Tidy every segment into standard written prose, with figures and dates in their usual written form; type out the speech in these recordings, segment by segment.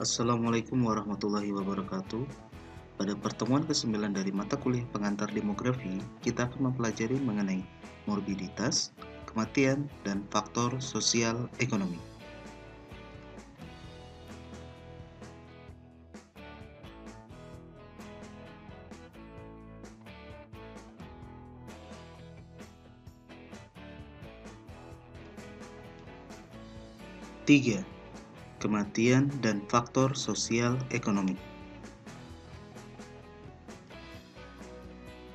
Assalamualaikum warahmatullahi wabarakatuh. Pada pertemuan ke-9 dari mata kuliah pengantar demografi, kita akan mempelajari mengenai morbiditas, kematian, dan faktor sosial ekonomi. Tiga, kematian dan faktor sosial ekonomi.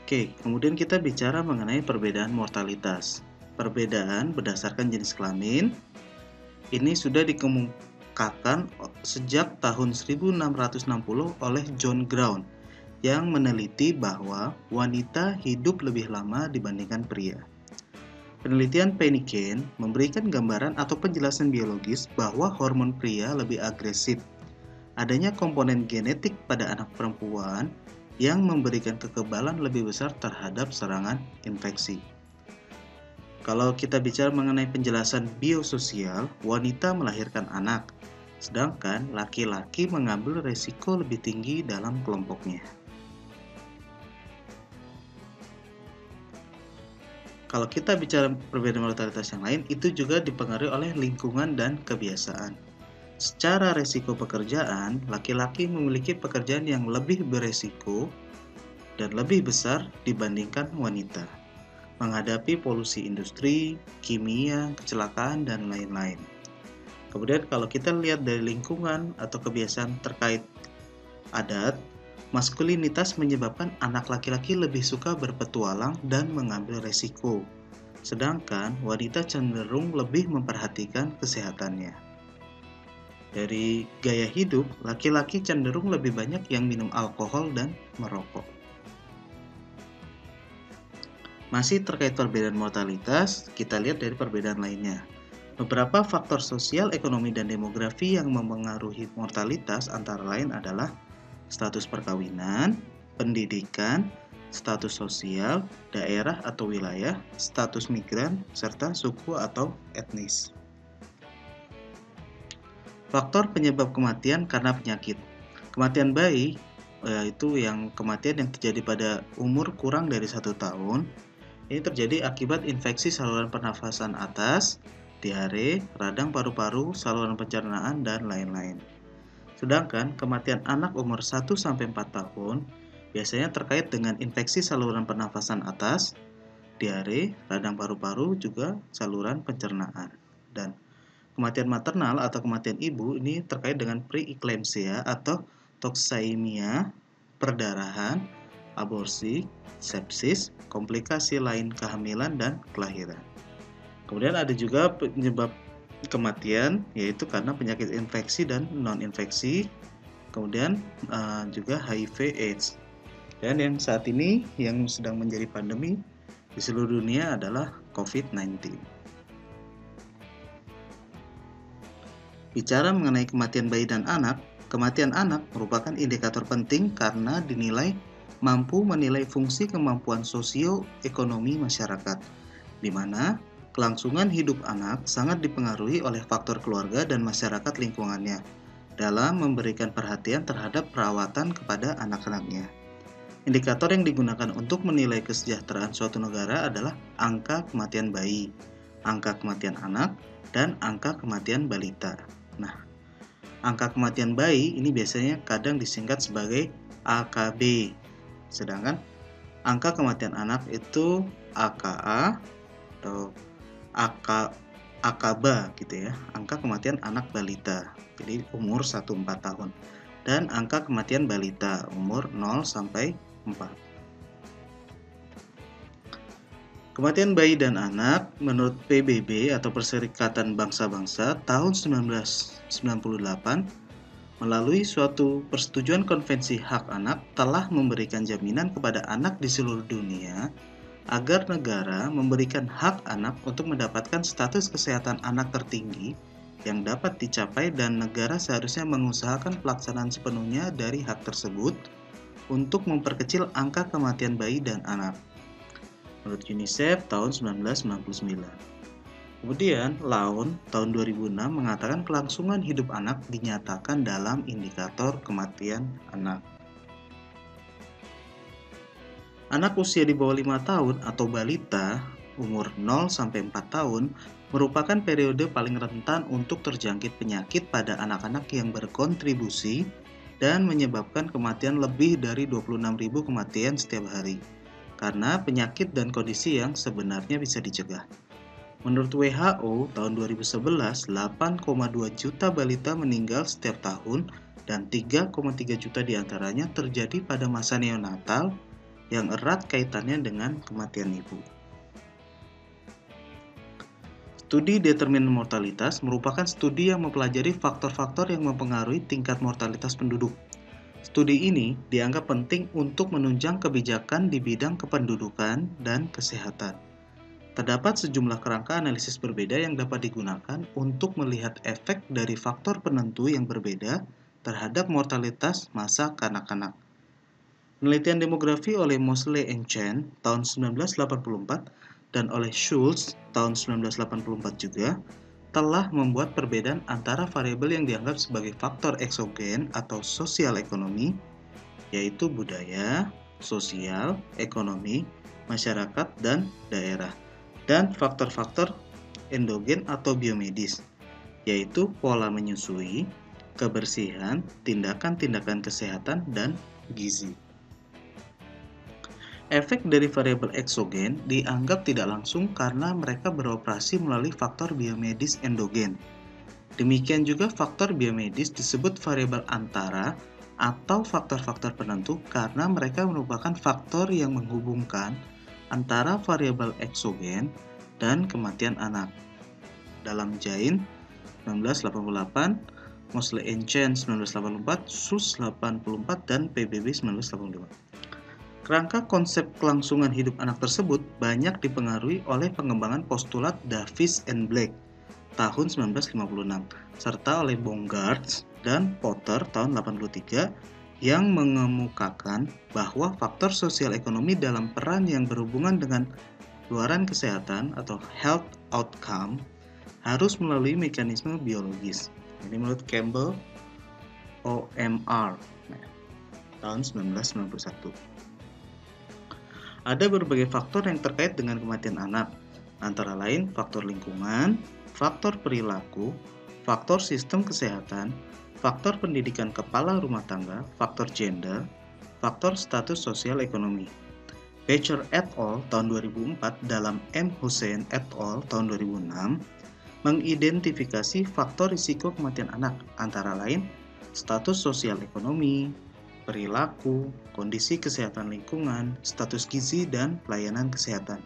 Oke, kemudian kita bicara mengenai perbedaan mortalitas. Perbedaan berdasarkan jenis kelamin ini sudah dikemukakan sejak tahun 1660 oleh John Brown yang meneliti bahwa wanita hidup lebih lama dibandingkan pria. Penelitian Penniken memberikan gambaran atau penjelasan biologis bahwa hormon pria lebih agresif. Adanya komponen genetik pada anak perempuan yang memberikan kekebalan lebih besar terhadap serangan infeksi. Kalau kita bicara mengenai penjelasan biososial, wanita melahirkan anak, sedangkan laki-laki mengambil resiko lebih tinggi dalam kelompoknya. Kalau kita bicara perbedaan mortalitas yang lain, itu juga dipengaruhi oleh lingkungan dan kebiasaan. Secara resiko pekerjaan, laki-laki memiliki pekerjaan yang lebih beresiko dan lebih besar dibandingkan wanita, menghadapi polusi industri, kimia, kecelakaan, dan lain-lain. Kemudian kalau kita lihat dari lingkungan atau kebiasaan terkait adat, maskulinitas menyebabkan anak laki-laki lebih suka berpetualang dan mengambil resiko, sedangkan wanita cenderung lebih memperhatikan kesehatannya. Dari gaya hidup, laki-laki cenderung lebih banyak yang minum alkohol dan merokok. Masih terkait perbedaan mortalitas, kita lihat dari perbedaan lainnya. Beberapa faktor sosial, ekonomi, dan demografi yang mempengaruhi mortalitas antara lain adalah status perkawinan, pendidikan, status sosial, daerah atau wilayah, status migran, serta suku atau etnis. Faktor penyebab kematian karena penyakit. Kematian bayi yaitu kematian yang terjadi pada umur kurang dari 1 tahun. Ini terjadi akibat infeksi saluran pernafasan atas, diare, radang paru-paru, saluran pencernaan, dan lain-lain. Sedangkan kematian anak umur 1-4 tahun biasanya terkait dengan infeksi saluran pernafasan atas, diare, radang paru-paru, juga saluran pencernaan. Dan kematian maternal atau kematian ibu ini terkait dengan preeclampsia atau toksaemia, perdarahan, aborsi, sepsis, komplikasi lain kehamilan dan kelahiran. Kemudian ada juga penyebab kematian yaitu karena penyakit infeksi dan non-infeksi, kemudian juga HIV/AIDS. Dan yang saat ini yang sedang menjadi pandemi di seluruh dunia adalah COVID-19. Bicara mengenai kematian bayi dan anak, kematian anak merupakan indikator penting karena dinilai mampu menilai fungsi kemampuan sosioekonomi masyarakat, di mana kelangsungan hidup anak sangat dipengaruhi oleh faktor keluarga dan masyarakat lingkungannya dalam memberikan perhatian terhadap perawatan kepada anak-anaknya. Indikator yang digunakan untuk menilai kesejahteraan suatu negara adalah angka kematian bayi, angka kematian anak, dan angka kematian balita. Nah, angka kematian bayi ini biasanya kadang disingkat sebagai AKB, sedangkan angka kematian anak itu AKA atau AKBA gitu ya, angka kematian anak balita, jadi umur 1-4 tahun, dan angka kematian balita umur 0-4. Kematian bayi dan anak menurut PBB atau Perserikatan Bangsa-Bangsa tahun 1998 melalui suatu persetujuan konvensi hak anak telah memberikan jaminan kepada anak di seluruh dunia agar negara memberikan hak anak untuk mendapatkan status kesehatan anak tertinggi yang dapat dicapai, dan negara seharusnya mengusahakan pelaksanaan sepenuhnya dari hak tersebut untuk memperkecil angka kematian bayi dan anak. Menurut UNICEF tahun 1999. Kemudian, Laon tahun 2006 mengatakan kelangsungan hidup anak dinyatakan dalam indikator kematian anak. Anak usia di bawah 5 tahun atau balita umur 0-4 tahun merupakan periode paling rentan untuk terjangkit penyakit pada anak-anak yang berkontribusi dan menyebabkan kematian lebih dari 26.000 kematian setiap hari karena penyakit dan kondisi yang sebenarnya bisa dicegah. Menurut WHO, tahun 2011, 8,2 juta balita meninggal setiap tahun dan 3,3 juta diantaranya terjadi pada masa neonatal yang erat kaitannya dengan kematian ibu. Studi determinan mortalitas merupakan studi yang mempelajari faktor-faktor yang mempengaruhi tingkat mortalitas penduduk. Studi ini dianggap penting untuk menunjang kebijakan di bidang kependudukan dan kesehatan. Terdapat sejumlah kerangka analisis berbeda yang dapat digunakan untuk melihat efek dari faktor penentu yang berbeda terhadap mortalitas masa kanak-kanak. Penelitian demografi oleh Mosley and Chen tahun 1984 dan oleh Schultz tahun 1984 juga telah membuat perbedaan antara variabel yang dianggap sebagai faktor eksogen atau sosial ekonomi, yaitu budaya, sosial, ekonomi, masyarakat, dan daerah, dan faktor-faktor endogen atau biomedis, yaitu pola menyusui, kebersihan, tindakan-tindakan kesehatan, dan gizi. Efek dari variabel eksogen dianggap tidak langsung karena mereka beroperasi melalui faktor biomedis endogen. Demikian juga faktor biomedis disebut variabel antara atau faktor-faktor penentu karena mereka merupakan faktor yang menghubungkan antara variabel eksogen dan kematian anak. Dalam Jain 1988, Mosley and Chen 1984, Schultz 84, dan PBB 1985. Kerangka konsep kelangsungan hidup anak tersebut banyak dipengaruhi oleh pengembangan postulat Davis and Blake tahun 1956 serta oleh Baumgartner dan Potter tahun 1983 yang mengemukakan bahwa faktor sosial ekonomi dalam peran yang berhubungan dengan luaran kesehatan atau health outcome harus melalui mekanisme biologis. Ini menurut Campbell OMR tahun 1991. Ada berbagai faktor yang terkait dengan kematian anak, antara lain faktor lingkungan, faktor perilaku, faktor sistem kesehatan, faktor pendidikan kepala rumah tangga, faktor gender, faktor status sosial ekonomi. Becher et al. Tahun 2004 dalam M. Hussein et al. Tahun 2006 mengidentifikasi faktor risiko kematian anak, antara lain status sosial ekonomi, perilaku, kondisi kesehatan lingkungan, status gizi, dan pelayanan kesehatan.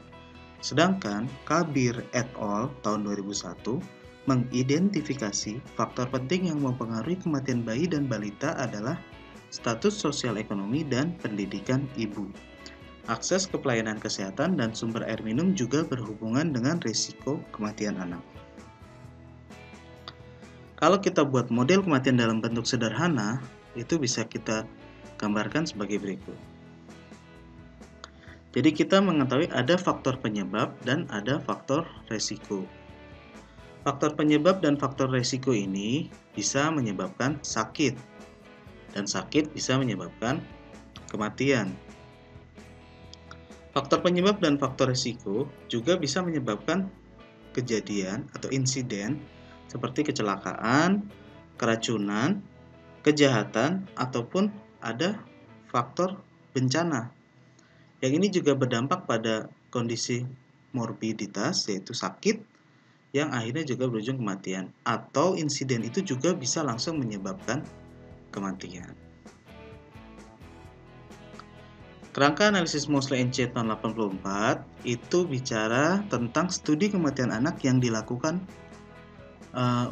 Sedangkan Kabir et al. Tahun 2001 mengidentifikasi faktor penting yang mempengaruhi kematian bayi dan balita adalah status sosial ekonomi dan pendidikan ibu. Akses ke pelayanan kesehatan dan sumber air minum juga berhubungan dengan risiko kematian anak. Kalau kita buat model kematian dalam bentuk sederhana, itu bisa kita gambarkan sebagai berikut. Jadi kita mengetahui ada faktor penyebab dan ada faktor resiko. Faktor penyebab dan faktor resiko ini bisa menyebabkan sakit, dan sakit bisa menyebabkan kematian. Faktor penyebab dan faktor resiko juga bisa menyebabkan kejadian atau insiden seperti kecelakaan, keracunan, kejahatan, ataupun ada faktor bencana. Yang ini juga berdampak pada kondisi morbiditas, yaitu sakit, yang akhirnya juga berujung kematian. Atau insiden itu juga bisa langsung menyebabkan kematian. Kerangka analisis Mosley and Chen tahun 84 itu bicara tentang studi kematian anak yang dilakukan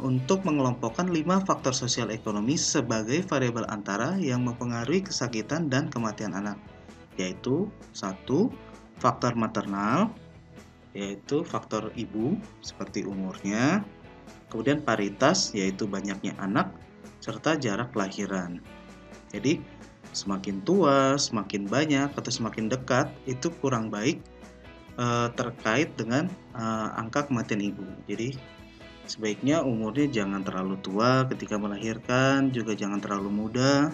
untuk mengelompokkan 5 faktor sosial ekonomi sebagai variabel antara yang mempengaruhi kesakitan dan kematian anak, yaitu 1. Faktor maternal, yaitu faktor ibu seperti umurnya, kemudian paritas, yaitu banyaknya anak, serta jarak kelahiran. Jadi semakin tua, semakin banyak, atau semakin dekat itu kurang baik terkait dengan angka kematian ibu. Jadi sebaiknya umurnya jangan terlalu tua ketika melahirkan, juga jangan terlalu muda.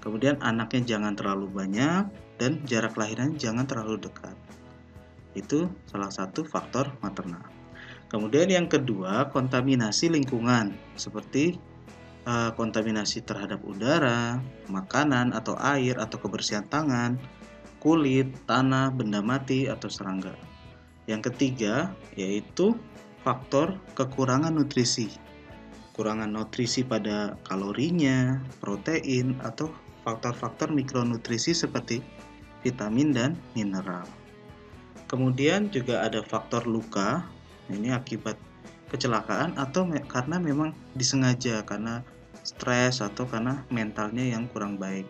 Kemudian anaknya jangan terlalu banyak dan jarak lahiran jangan terlalu dekat. Itu salah satu faktor maternal. Kemudian yang kedua, kontaminasi lingkungan seperti kontaminasi terhadap udara, makanan atau air atau kebersihan tangan, kulit, tanah, benda mati atau serangga. Yang ketiga yaitu faktor kekurangan nutrisi. Kurangan nutrisi pada kalorinya, protein atau faktor-faktor mikronutrisi seperti vitamin dan mineral. Kemudian juga ada faktor luka. Ini akibat kecelakaan atau karena memang disengaja, karena stres atau karena mentalnya yang kurang baik.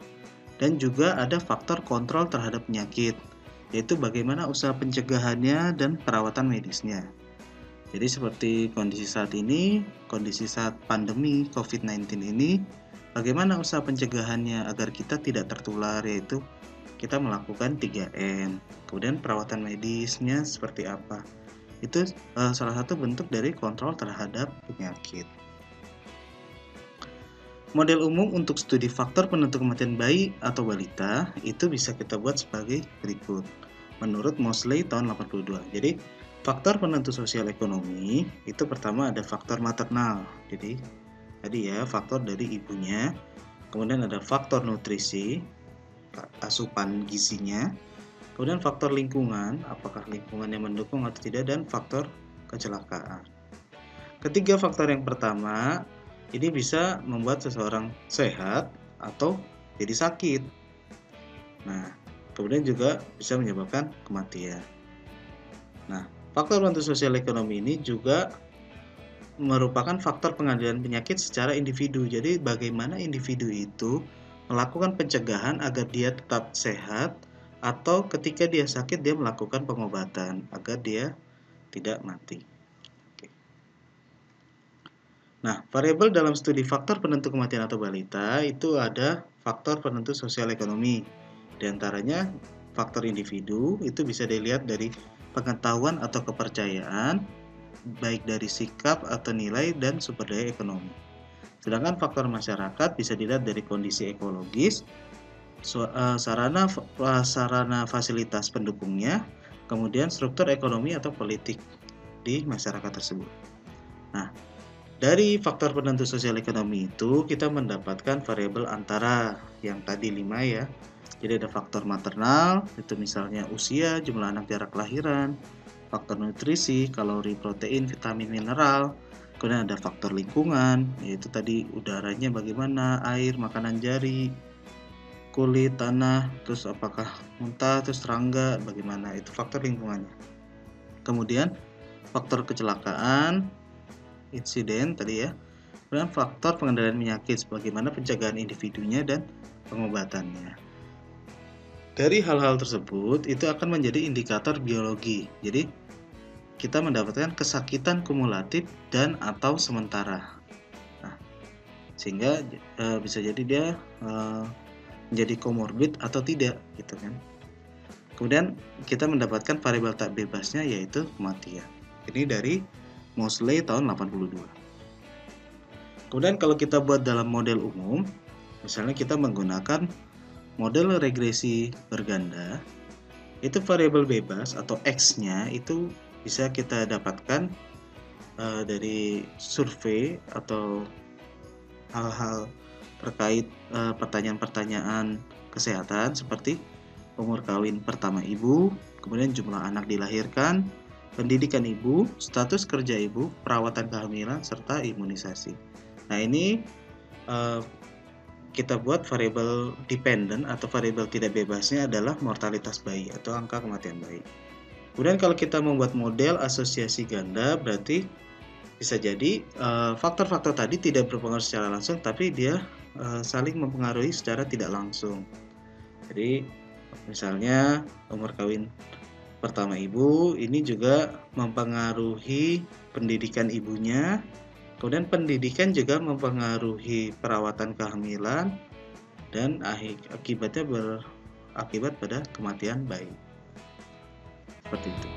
Dan juga ada faktor kontrol terhadap penyakit, yaitu bagaimana usaha pencegahannya dan perawatan medisnya. Jadi seperti kondisi saat ini, kondisi saat pandemi COVID-19 ini, bagaimana usaha pencegahannya agar kita tidak tertular, yaitu kita melakukan 3M. Kemudian perawatan medisnya seperti apa. Itu salah satu bentuk dari kontrol terhadap penyakit. Model umum untuk studi faktor penentu kematian bayi atau balita itu bisa kita buat sebagai berikut. Menurut Mosley tahun 82. Jadi, faktor penentu sosial ekonomi itu pertama ada faktor maternal. Jadi, tadi ya faktor dari ibunya. Kemudian ada faktor nutrisi, asupan gizinya. Kemudian faktor lingkungan, apakah lingkungannya mendukung atau tidak, dan faktor kecelakaan. Ketiga faktor yang pertama, ini bisa membuat seseorang sehat atau jadi sakit. Nah, kemudian juga bisa menyebabkan kematian. Nah, faktor penentu sosial ekonomi ini juga merupakan faktor pengendalian penyakit secara individu. Jadi, bagaimana individu itu melakukan pencegahan agar dia tetap sehat, atau ketika dia sakit dia melakukan pengobatan agar dia tidak mati. Nah, variabel dalam studi faktor penentu kematian atau balita itu ada faktor penentu sosial ekonomi. Di antaranya faktor individu itu bisa dilihat dari pengetahuan atau kepercayaan, baik dari sikap atau nilai dan sumber daya ekonomi. Sedangkan faktor masyarakat bisa dilihat dari kondisi ekologis, sarana fasilitas pendukungnya, kemudian struktur ekonomi atau politik di masyarakat tersebut. Nah, dari faktor penentu sosial ekonomi itu kita mendapatkan variabel antara yang tadi 5 ya. Jadi ada faktor maternal, itu misalnya usia, jumlah anak, jarak lahiran, faktor nutrisi, kalori, protein, vitamin, mineral. Kemudian ada faktor lingkungan, yaitu tadi udaranya bagaimana, air, makanan jari, kulit, tanah, terus apakah muntah, terus serangga, bagaimana, itu faktor lingkungannya. Kemudian faktor kecelakaan, insiden tadi ya. Kemudian faktor pengendalian penyakit, bagaimana pencegahan individunya dan pengobatannya. Dari hal-hal tersebut itu akan menjadi indikator biologi. Jadi kita mendapatkan kesakitan kumulatif dan atau sementara. Nah, sehingga bisa jadi dia menjadi komorbid atau tidak gitu kan. Kemudian kita mendapatkan variabel tak bebasnya yaitu kematian. Ini dari Mosley tahun 82. Kemudian kalau kita buat dalam model umum, misalnya kita menggunakan model regresi berganda, itu variabel bebas atau X-nya itu bisa kita dapatkan dari survei atau hal-hal terkait pertanyaan-pertanyaan kesehatan seperti umur kawin pertama ibu, kemudian jumlah anak dilahirkan, pendidikan ibu, status kerja ibu, perawatan kehamilan, serta imunisasi. Nah ini kita buat variabel dependent atau variabel tidak bebasnya adalah mortalitas bayi atau angka kematian bayi. Kemudian kalau kita membuat model asosiasi ganda, berarti bisa jadi faktor-faktor tadi tidak berpengaruh secara langsung, tapi dia saling mempengaruhi secara tidak langsung. Jadi misalnya umur kawin pertama ibu ini juga mempengaruhi pendidikan ibunya, kemudian pendidikan juga mempengaruhi perawatan kehamilan dan akibatnya berakibat pada kematian bayi. seperti itu.